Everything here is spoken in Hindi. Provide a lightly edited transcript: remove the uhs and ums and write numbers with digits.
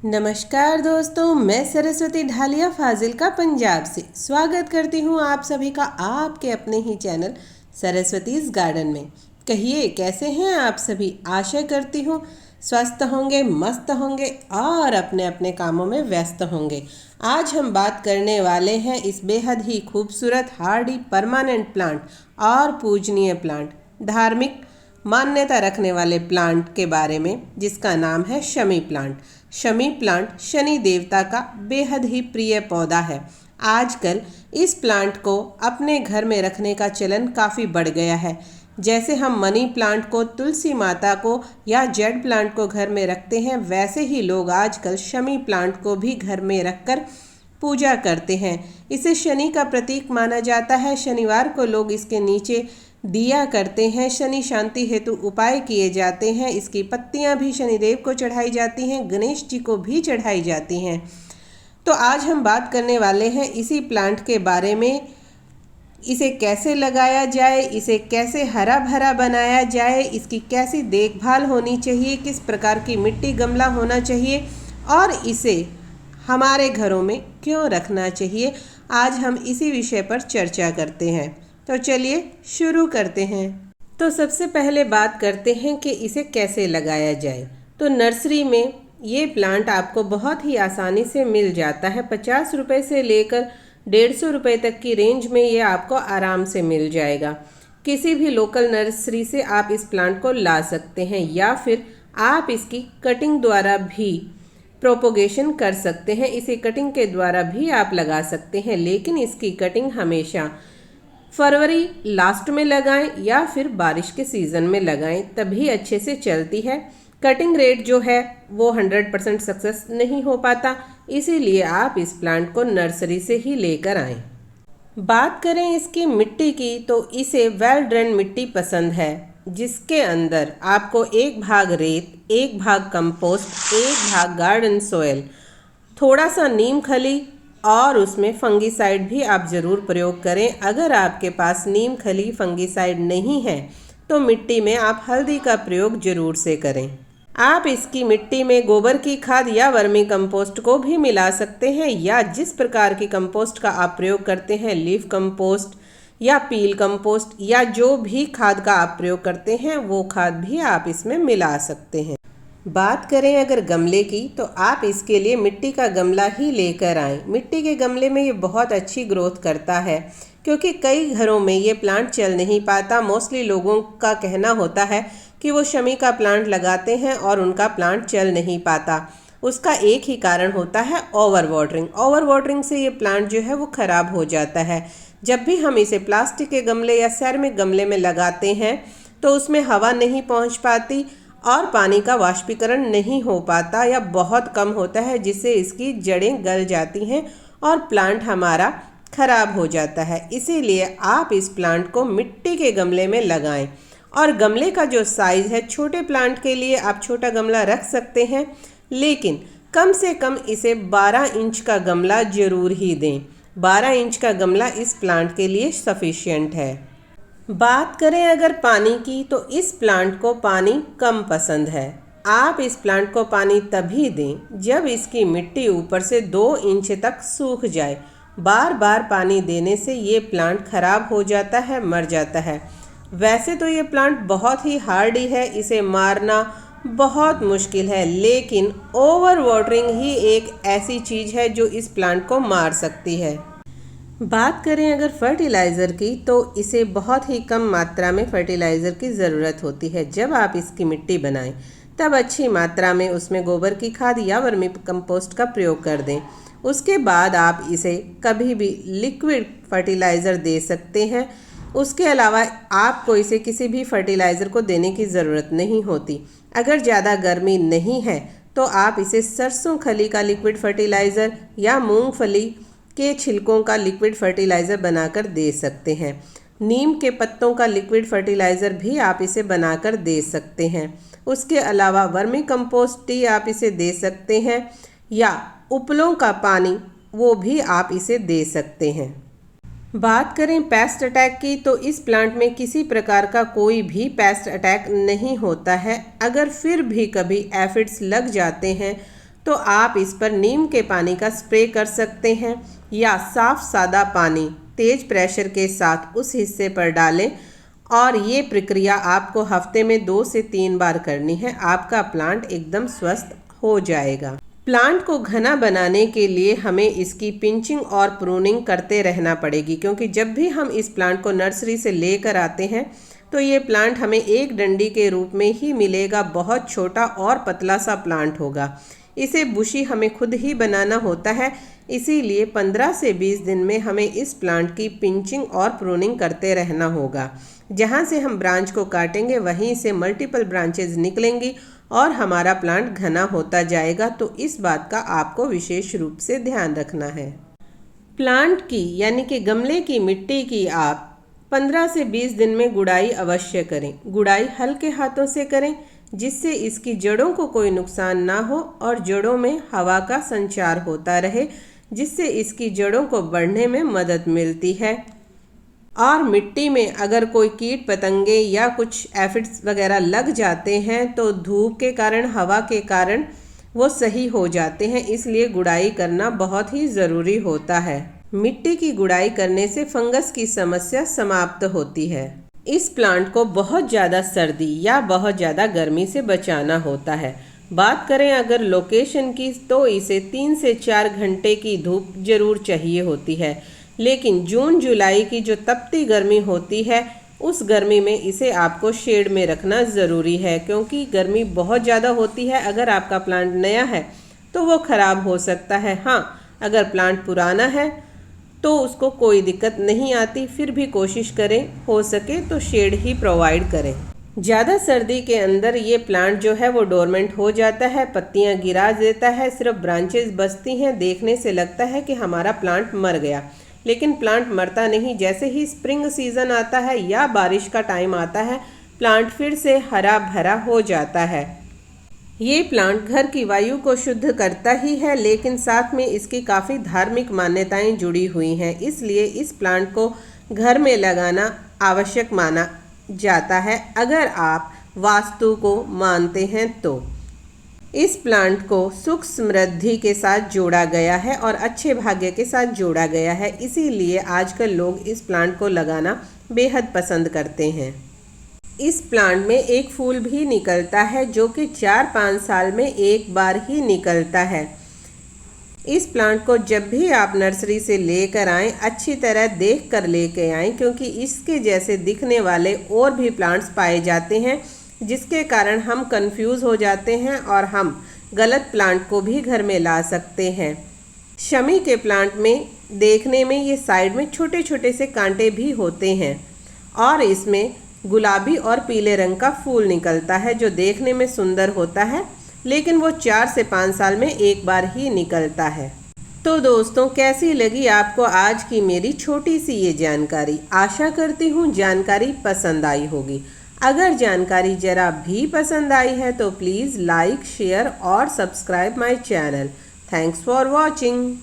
नमस्कार दोस्तों, मैं सरस्वती ढालिया फाजिल्का पंजाब से स्वागत करती हूँ आप सभी का आपके अपने ही चैनल सरस्वतीज़ गार्डन में। कहिए कैसे हैं आप सभी। आशा करती हूँ स्वस्थ होंगे, मस्त होंगे और अपने अपने कामों में व्यस्त होंगे। आज हम बात करने वाले हैं इस बेहद ही खूबसूरत हार्डी परमानेंट प्लांट और पूजनीय प्लांट, धार्मिक मान्यता रखने वाले प्लांट के बारे में, जिसका नाम है शमी प्लांट। शमी प्लांट शनि देवता का बेहद ही प्रिय पौधा है। आजकल इस प्लांट को अपने घर में रखने का चलन काफ़ी बढ़ गया है। जैसे हम मनी प्लांट को, तुलसी माता को या जेड प्लांट को घर में रखते हैं, वैसे ही लोग आजकल शमी प्लांट को भी घर में रखकर पूजा करते हैं। इसे शनि का प्रतीक माना जाता है। शनिवार को लोग इसके नीचे दिया करते हैं। शनि शांति हेतु उपाय किए जाते हैं। इसकी पत्तियां भी शनिदेव को चढ़ाई जाती हैं, गणेश जी को भी चढ़ाई जाती हैं। तो आज हम बात करने वाले हैं इसी प्लांट के बारे में। इसे कैसे लगाया जाए, इसे कैसे हरा भरा बनाया जाए, इसकी कैसी देखभाल होनी चाहिए, किस प्रकार की मिट्टी गमला होना चाहिए और इसे हमारे घरों में क्यों रखना चाहिए। आज हम इसी विषय पर चर्चा करते हैं। तो चलिए शुरू करते हैं। तो सबसे पहले बात करते हैं कि इसे कैसे लगाया जाए। तो नर्सरी में ये प्लांट आपको बहुत ही आसानी से मिल जाता है। 50 रुपये से लेकर 150 रुपये तक की रेंज में ये आपको आराम से मिल जाएगा। किसी भी लोकल नर्सरी से आप इस प्लांट को ला सकते हैं या फिर आप इसकी कटिंग द्वारा भी प्रोपोगेशन कर सकते हैं। इसे कटिंग के द्वारा भी आप लगा सकते हैं, लेकिन इसकी कटिंग हमेशा फरवरी लास्ट में लगाएं या फिर बारिश के सीज़न में लगाएं, तभी अच्छे से चलती है। कटिंग रेट जो है वो 100% सक्सेस नहीं हो पाता, इसीलिए आप इस प्लांट को नर्सरी से ही लेकर आएं। बात करें इसकी मिट्टी की, तो इसे वेल ड्रेन मिट्टी पसंद है, जिसके अंदर आपको 1 भाग रेत, 1 भाग कंपोस्ट, 1 भाग गार्डन सोयल, थोड़ा सा नीम खली और उसमें फंगीसाइड भी आप ज़रूर प्रयोग करें। अगर आपके पास नीम खली फंगीसाइड नहीं है तो मिट्टी में आप हल्दी का प्रयोग ज़रूर से करें। आप इसकी मिट्टी में गोबर की खाद या वर्मी कंपोस्ट को भी मिला सकते हैं, या जिस प्रकार की कंपोस्ट का आप प्रयोग करते हैं, लीफ कंपोस्ट या पील कंपोस्ट या जो भी खाद का आप प्रयोग करते हैं, वो खाद भी आप इसमें मिला सकते हैं। बात करें अगर गमले की, तो आप इसके लिए मिट्टी का गमला ही लेकर आएं। मिट्टी के गमले में ये बहुत अच्छी ग्रोथ करता है, क्योंकि कई घरों में ये प्लांट चल नहीं पाता। मोस्टली लोगों का कहना होता है कि वो शमी का प्लांट लगाते हैं और उनका प्लांट चल नहीं पाता। उसका एक ही कारण होता है, ओवर वाटरिंग। ओवर वाटरिंग से ये प्लांट जो है वो ख़राब हो जाता है। जब भी हम इसे प्लास्टिक के गमले या सेरेमिक गमले में लगाते हैं तो उसमें हवा नहीं पहुंच पाती और पानी का वाष्पीकरण नहीं हो पाता या बहुत कम होता है, जिससे इसकी जड़ें गल जाती हैं और प्लांट हमारा खराब हो जाता है। इसीलिए आप इस प्लांट को मिट्टी के गमले में लगाएं। और गमले का जो साइज़ है, छोटे प्लांट के लिए आप छोटा गमला रख सकते हैं, लेकिन कम से कम इसे 12 इंच का गमला जरूर ही दें। 12 इंच का गमला इस प्लांट के लिए सफिशिएंट है। बात करें अगर पानी की, तो इस प्लांट को पानी कम पसंद है। आप इस प्लांट को पानी तभी दें जब इसकी मिट्टी ऊपर से 2 इंच तक सूख जाए। बार बार पानी देने से ये प्लांट खराब हो जाता है, मर जाता है। वैसे तो ये प्लांट बहुत ही हार्डी है, इसे मारना बहुत मुश्किल है, लेकिन ओवर वाटरिंग ही एक ऐसी चीज़ है जो इस प्लांट को मार सकती है। बात करें अगर फर्टिलाइज़र की, तो इसे बहुत ही कम मात्रा में फर्टिलाइज़र की ज़रूरत होती है। जब आप इसकी मिट्टी बनाएं तब अच्छी मात्रा में उसमें गोबर की खाद या वर्मी कंपोस्ट का प्रयोग कर दें। उसके बाद आप इसे कभी भी लिक्विड फर्टिलाइज़र दे सकते हैं। उसके अलावा आपको इसे किसी भी फर्टिलाइज़र को देने की ज़रूरत नहीं होती। अगर ज़्यादा गर्मी नहीं है तो आप इसे सरसों खली का लिक्विड फर्टिलाइज़र या मूंगफली के छिलकों का लिक्विड फर्टिलाइज़र बनाकर दे सकते हैं। नीम के पत्तों का लिक्विड फर्टिलाइज़र भी आप इसे बनाकर दे सकते हैं। उसके अलावा वर्मी कंपोस्ट टी आप इसे दे सकते हैं, या उपलों का पानी वो भी आप इसे दे सकते हैं। बात करें पेस्ट अटैक की, तो इस प्लांट में किसी प्रकार का कोई भी पेस्ट अटैक नहीं होता है। अगर फिर भी कभी एफिड्स लग जाते हैं तो आप इस पर नीम के पानी का स्प्रे कर सकते हैं या साफ सादा पानी तेज प्रेशर के साथ उस हिस्से पर डालें और ये प्रक्रिया आपको हफ्ते में 2 से 3 बार करनी है। आपका प्लांट एकदम स्वस्थ हो जाएगा। प्लांट को घना बनाने के लिए हमें इसकी पिंचिंग और प्रूनिंग करते रहना पड़ेगी, क्योंकि जब भी हम इस प्लांट को नर्सरी से लेकर आते हैं तो ये प्लांट हमें एक डंडी के रूप में ही मिलेगा। बहुत छोटा और पतला सा प्लांट होगा। इसे बुशी हमें खुद ही बनाना होता है, इसीलिए 15 से 20 दिन में हमें इस प्लांट की पिंचिंग और प्रूनिंग करते रहना होगा। जहाँ से हम ब्रांच को काटेंगे वहीं से मल्टीपल ब्रांचेज निकलेंगी और हमारा प्लांट घना होता जाएगा। तो इस बात का आपको विशेष रूप से ध्यान रखना है। प्लांट की यानी कि गमले की मिट्टी की आप 15 से 20 दिन में गुड़ाई अवश्य करें। गुड़ाई हल्के हाथों से करें जिससे इसकी जड़ों को कोई नुकसान ना हो और जड़ों में हवा का संचार होता रहे, जिससे इसकी जड़ों को बढ़ने में मदद मिलती है। और मिट्टी में अगर कोई कीट पतंगे या कुछ एफिड्स वगैरह लग जाते हैं तो धूप के कारण, हवा के कारण वो सही हो जाते हैं, इसलिए गुड़ाई करना बहुत ही ज़रूरी होता है। मिट्टी की गुड़ाई करने से फंगस की समस्या समाप्त होती है। इस प्लांट को बहुत ज़्यादा सर्दी या बहुत ज़्यादा गर्मी से बचाना होता है। बात करें अगर लोकेशन की तो इसे 3 से 4 घंटे की धूप जरूर चाहिए होती है, लेकिन जून जुलाई की जो तपती गर्मी होती है उस गर्मी में इसे आपको शेड में रखना ज़रूरी है, क्योंकि गर्मी बहुत ज़्यादा होती है। अगर आपका प्लांट नया है तो वो ख़राब हो सकता है। हाँ, अगर प्लांट पुराना है तो उसको कोई दिक्कत नहीं आती, फिर भी कोशिश करें हो सके तो शेड ही प्रोवाइड करें। ज़्यादा सर्दी के अंदर ये प्लांट जो है वो डोरमेंट हो जाता है, पत्तियां गिरा देता है, सिर्फ ब्रांचेस बचती हैं। देखने से लगता है कि हमारा प्लांट मर गया, लेकिन प्लांट मरता नहीं। जैसे ही स्प्रिंग सीज़न आता है या बारिश का टाइम आता है, प्लांट फिर से हरा भरा हो जाता है। ये प्लांट घर की वायु को शुद्ध करता ही है, लेकिन साथ में इसकी काफ़ी धार्मिक मान्यताएं जुड़ी हुई हैं, इसलिए इस प्लांट को घर में लगाना आवश्यक माना जाता है अगर आप वास्तु को मानते हैं तो। इस प्लांट को सुख समृद्धि के साथ जोड़ा गया है और अच्छे भाग्य के साथ जोड़ा गया है, इसीलिए आजकल लोग इस प्लांट को लगाना बेहद पसंद करते हैं। इस प्लांट में एक फूल भी निकलता है जो कि 4-5 साल में एक बार ही निकलता है। इस प्लांट को जब भी आप नर्सरी से लेकर आएँ अच्छी तरह देख कर लेकर आएँ, क्योंकि इसके जैसे दिखने वाले और भी प्लांट्स पाए जाते हैं, जिसके कारण हम कंफ्यूज हो जाते हैं और हम गलत प्लांट को भी घर में ला सकते हैं। शमी के प्लांट में देखने में ये साइड में छोटे छोटे से कांटे भी होते हैं और इसमें गुलाबी और पीले रंग का फूल निकलता है जो देखने में सुंदर होता है, लेकिन वो 4 से 5 साल में एक बार ही निकलता है। तो दोस्तों, कैसी लगी आपको आज की मेरी छोटी सी ये जानकारी? आशा करती हूँ जानकारी पसंद आई होगी। अगर जानकारी जरा भी पसंद आई है तो प्लीज़ लाइक, शेयर और subscribe my channel. Thanks for watching.